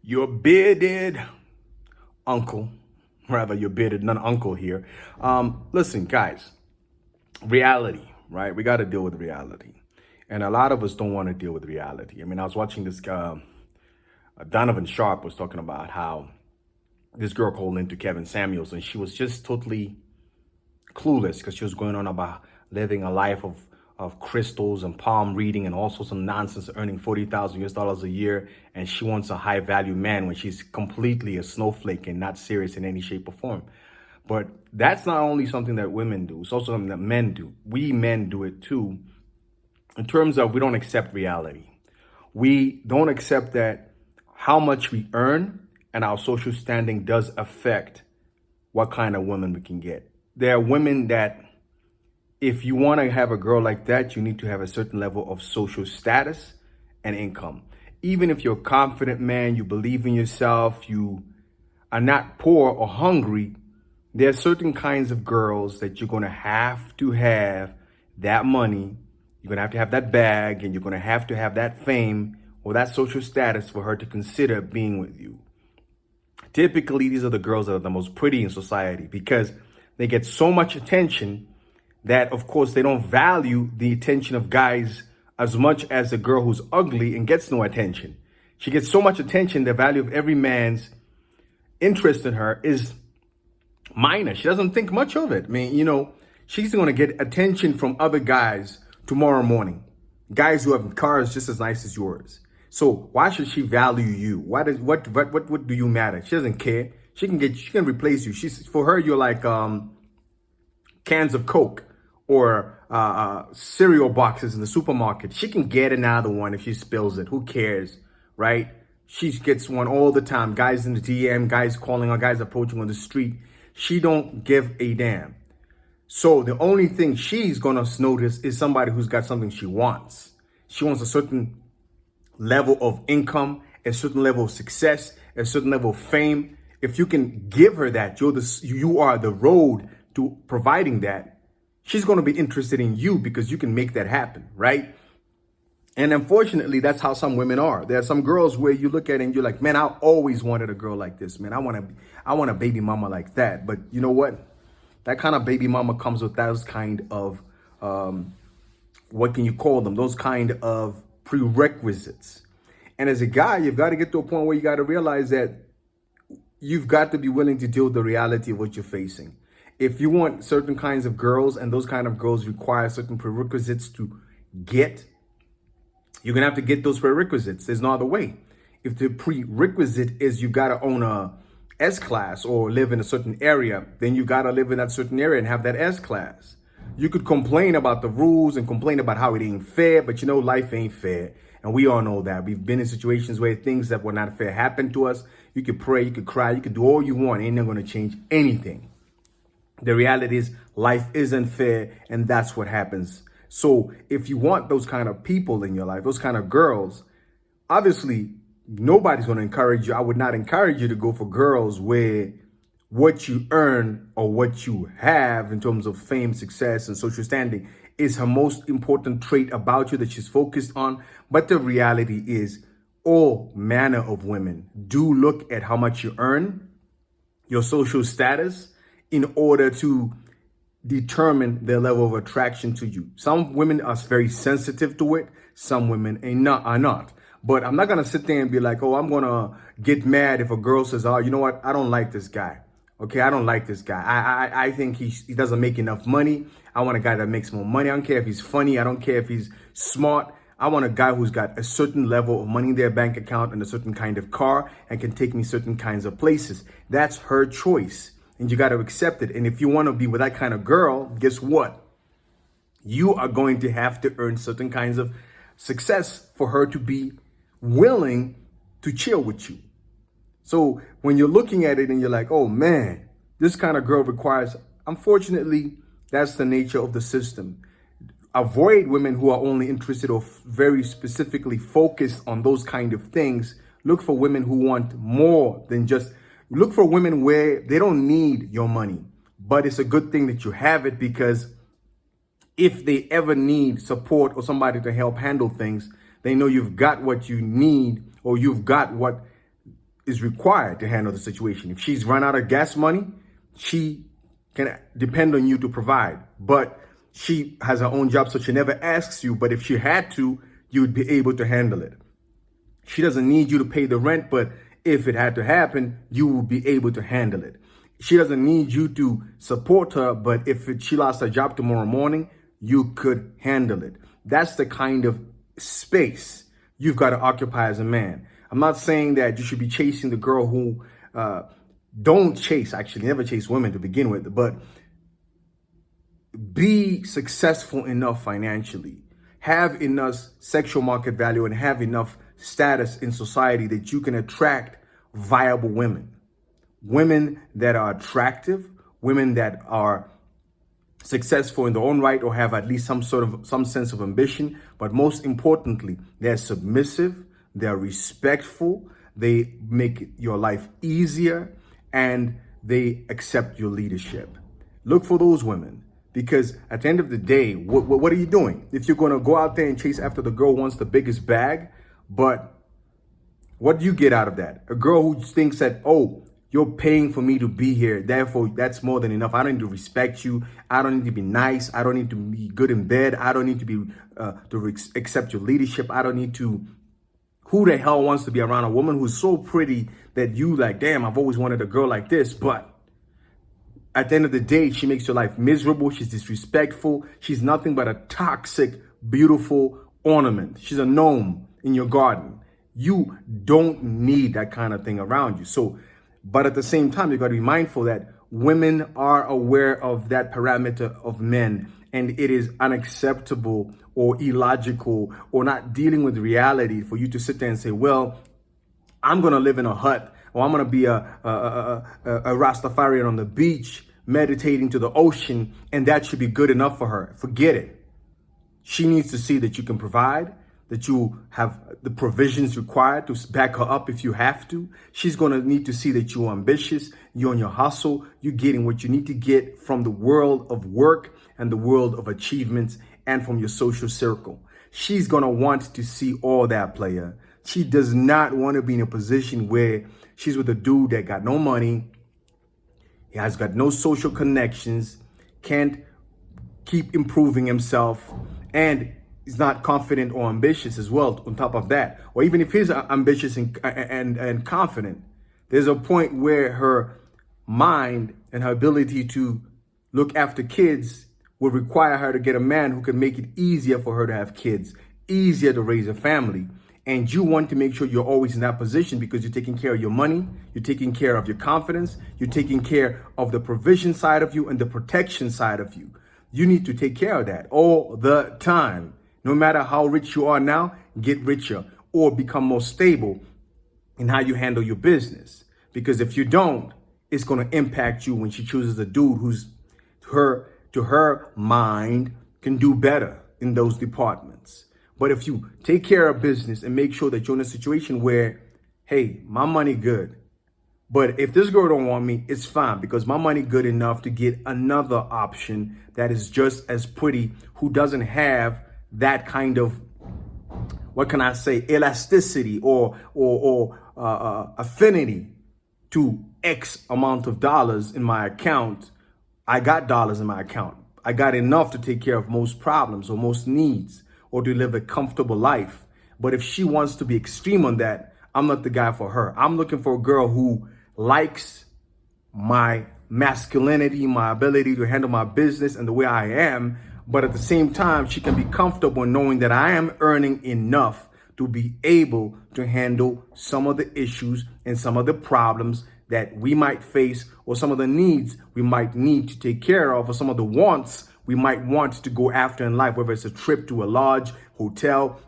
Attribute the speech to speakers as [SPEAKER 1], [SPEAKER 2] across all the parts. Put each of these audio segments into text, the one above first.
[SPEAKER 1] Your bearded uncle, rather your bearded non-uncle here. Listen, guys, reality, right? We got to deal with reality. And a lot of us don't want to deal with reality. I mean, I was watching this Donovan Sharp was talking about how this girl called into Kevin Samuels and she was just totally clueless because she was going on about living a life of crystals and palm reading and all sorts of nonsense, earning 40,000 US dollars a year. And she wants a high value man when she's completely a snowflake and not serious in any shape or form. But that's not only something that women do, it's also something that men do. We men do it too, in terms of we don't accept reality. We don't accept that how much we earn and our social standing does affect what kind of women we can get. There are women that if you want to have a girl like that, you need to have a certain level of social status and income. Even if you're a confident man, you believe in yourself, you are not poor or hungry, there are certain kinds of girls that you're going to have that money, you're going to have that bag, and you're going to have that fame or that social status for her to consider being with you. Typically, these are the girls that are the most pretty in society because they get so much attention that, of course, they don't value the attention of guys as much as a girl who's ugly and gets no attention. She gets so much attention, the value of every man's interest in her is minor. She doesn't think much of it. I mean, she's going to get attention from other guys tomorrow morning, guys who have cars just as nice as yours. So why should she value you? What do you matter? She doesn't care. She can replace you. For her, you're like cans of Coke or cereal boxes in the supermarket. She can get another one if she spills it. Who cares, right? She gets one all the time. Guys in the DM, guys calling her, guys approaching on the street. She don't give a damn. So the only thing she's gonna notice is somebody who's got something she wants. She wants a certain level of income, a certain level of success, a certain level of fame. If you can give her that, you are the road to providing that. She's going to be interested in you because you can make that happen, right? And unfortunately, that's how some women are. There are some girls where you look at it and you're like, man, I always wanted a girl like this, man. I want a baby mama like that. But you know what? That kind of baby mama comes with those kind of, what can you call them? Those kind of prerequisites. And as a guy, you've got to get to a point where you got to realize that you've got to be willing to deal with the reality of what you're facing. If you want certain kinds of girls and those kind of girls require certain prerequisites to get, you're going to have to get those prerequisites. There's no other way. If the prerequisite is you got to own a S-class or live in a certain area, then you got to live in that certain area and have that S-class. You could complain about the rules and complain about how it ain't fair, but life ain't fair. And we all know that. We've been in situations where things that were not fair happened to us. You could pray, you could cry, you could do all you want. Ain't never going to change anything. The reality is life isn't fair, and that's what happens. So if you want those kind of people in your life, those kind of girls, obviously nobody's going to encourage you. I would not encourage you to go for girls where what you earn or what you have in terms of fame, success, and social standing is her most important trait about you that she's focused on. But the reality is all manner of women do look at how much you earn, your social status, in order to determine their level of attraction to you. Some women are very sensitive to it. Some women are not. But I'm not going to sit there and be like, oh, I'm going to get mad if a girl says, oh, you know what? I don't like this guy. Okay, I don't like this guy. I think he doesn't make enough money. I want a guy that makes more money. I don't care if he's funny. I don't care if he's smart. I want a guy who's got a certain level of money in their bank account and a certain kind of car and can take me certain kinds of places. That's her choice. And you got to accept it. And if you want to be with that kind of girl, guess what? You are going to have to earn certain kinds of success for her to be willing to chill with you. So when you're looking at it and you're like, oh man, this kind of girl requires, unfortunately, that's the nature of the system. Avoid women who are only interested or very specifically focused on those kind of things. Look for women who want more than just, look for women where they don't need your money, but it's a good thing that you have it, because if they ever need support or somebody to help handle things, they know you've got what you need, or you've got what is required to handle the situation. If she's run out of gas money, she can depend on you to provide. But she has her own job, so she never asks you. But if she had to, you would be able to handle it. She doesn't need you to pay the rent, but if it had to happen, you will be able to handle it. She doesn't need you to support her, but if she lost her job tomorrow morning, you could handle it. That's the kind of space you've got to occupy as a man. I'm not saying that you should be chasing the girl who don't chase, actually never chase women to begin with, but be successful enough financially, have enough sexual market value, and have enough status in society that you can attract viable women. Women that are attractive, women that are successful in their own right or have at least some sense of ambition. But most importantly, they're submissive, they're respectful, they make your life easier, and they accept your leadership. Look for those women, because at the end of the day, what are you doing? If you're going to go out there and chase after the girl who wants the biggest bag, but what do you get out of that? A girl who thinks that, oh, you're paying for me to be here, therefore that's more than enough. I don't need to respect you. I don't need to be nice. I don't need to be good in bed. I don't need to be accept your leadership. I don't need to. Who the hell wants to be around a woman who's so pretty that you like, damn, I've always wanted a girl like this, but at the end of the day, she makes your life miserable. She's disrespectful. She's nothing but a toxic, beautiful ornament. She's a gnome in your garden. You don't need that kind of thing around you. So, but at the same time, you got to be mindful that women are aware of that parameter of men, and it is unacceptable or illogical or not dealing with reality for you to sit there and say, well, I'm going to live in a hut, or I'm going to be a Rastafarian on the beach meditating to the ocean, and that should be good enough for her. Forget it. She needs to see that you can provide, that you have the provisions required to back her up if you have to. She's going to need to see that you're ambitious, you're on your hustle, you're getting what you need to get from the world of work and the world of achievements and from your social circle. She's going to want to see all that, player. She does not want to be in a position where she's with a dude that got no money, he has got no social connections, can't keep improving himself, and is not confident or ambitious as well on top of that. Or even if he's ambitious and confident, there's a point where her mind and her ability to look after kids will require her to get a man who can make it easier for her to have kids, easier to raise a family. And you want to make sure you're always in that position because you're taking care of your money, you're taking care of your confidence, you're taking care of the provision side of you and the protection side of you. You need to take care of that all the time. No matter how rich you are now, get richer or become more stable in how you handle your business. Because if you don't, it's going to impact you when she chooses a dude who's to her mind can do better in those departments. But if you take care of business and make sure that you're in a situation where, hey, my money good, but if this girl don't want me, it's fine because my money good enough to get another option that is just as pretty, who doesn't have that kind of, what can I say, elasticity or affinity to X amount of dollars in my account. I got dollars in my account. I got enough to take care of most problems or most needs or to live a comfortable life. But if she wants to be extreme on that, I'm not the guy for her. I'm looking for a girl who likes my masculinity, my ability to handle my business and the way I am. But at the same time, she can be comfortable knowing that I am earning enough to be able to handle some of the issues and some of the problems that we might face, or some of the needs we might need to take care of, or some of the wants we might want to go after in life, whether it's a trip to a lodge, hotel,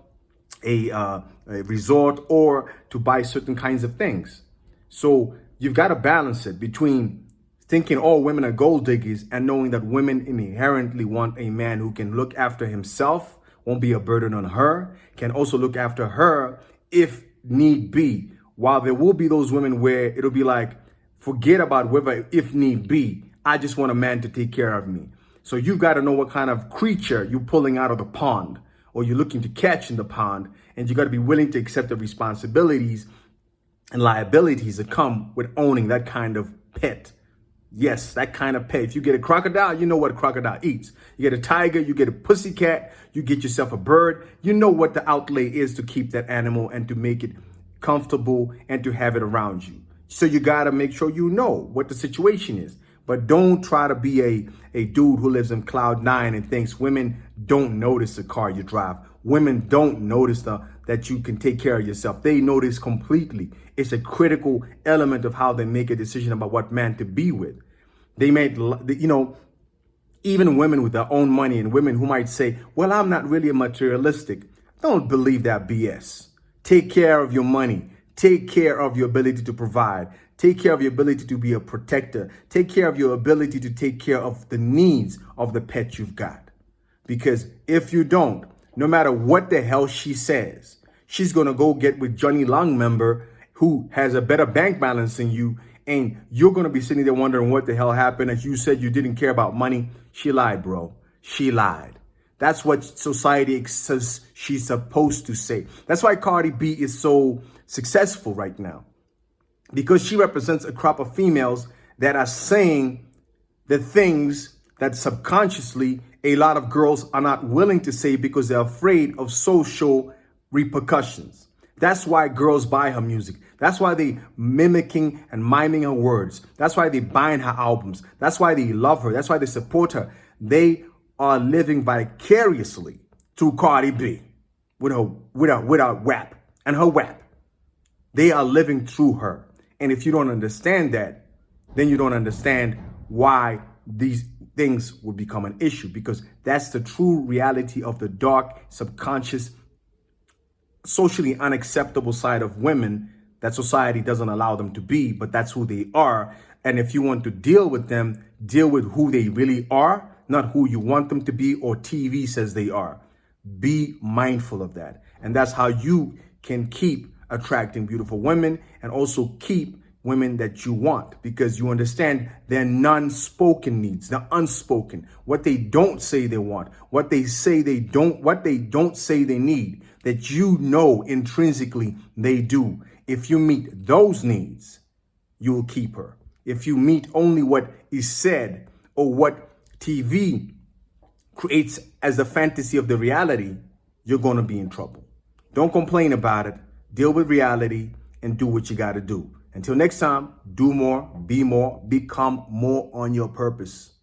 [SPEAKER 1] a resort, or to buy certain kinds of things. So you've got to balance it between thinking all women are gold diggers and knowing that women inherently want a man who can look after himself, won't be a burden on her, can also look after her if need be. While there will be those women where it'll be like, forget about whether if need be, I just want a man to take care of me. So you've got to know what kind of creature you're pulling out of the pond or you're looking to catch in the pond. And you got to be willing to accept the responsibilities and liabilities that come with owning that kind of pet. Yes, that kind of pet. If you get a crocodile, you know what a crocodile eats. You get a tiger, you get a pussycat, you get yourself a bird. You know what the outlay is to keep that animal and to make it comfortable and to have it around you. So you got to make sure you know what the situation is. But don't try to be a dude who lives in cloud nine and thinks women don't notice the car you drive. Women don't notice that you can take care of yourself. They notice completely. It's a critical element of how they make a decision about what man to be with. They made, even women with their own money and women who might say, well, I'm not really a materialistic. Don't believe that BS. Take care of your money. Take care of your ability to provide. Take care of your ability to be a protector. Take care of your ability to take care of the needs of the pet you've got. Because if you don't, no matter what the hell she says, she's going to go get with Johnny Long member who has a better bank balance than you. And you're going to be sitting there wondering what the hell happened. As you said, you didn't care about money. She lied, bro. She lied. That's what society says she's supposed to say. That's why Cardi B is so successful right now. Because she represents a crop of females that are saying the things that subconsciously a lot of girls are not willing to say because they're afraid of social repercussions. That's why girls buy her music. That's why they mimicking and miming her words. That's why they buying her albums. That's why they love her. That's why they support her. They are living vicariously through Cardi B with her rap and her WAP. They are living through her. And if you don't understand that, then you don't understand why these things will become an issue, because that's the true reality of the dark, subconscious, socially unacceptable side of women that society doesn't allow them to be, but that's who they are. And if you want to deal with them, deal with who they really are, not who you want them to be or TV says they are. Be mindful of that. And that's how you can keep attracting beautiful women and also keep women that you want, because you understand their non-spoken needs, the unspoken, what they don't say they want, what they don't say they need, that you know intrinsically they do. If you meet those needs, you will keep her. If you meet only what is said or what TV creates as the fantasy of the reality, you're going to be in trouble. Don't complain about it. Deal with reality and do what you got to do. Until next time, do more, be more, become more on your purpose.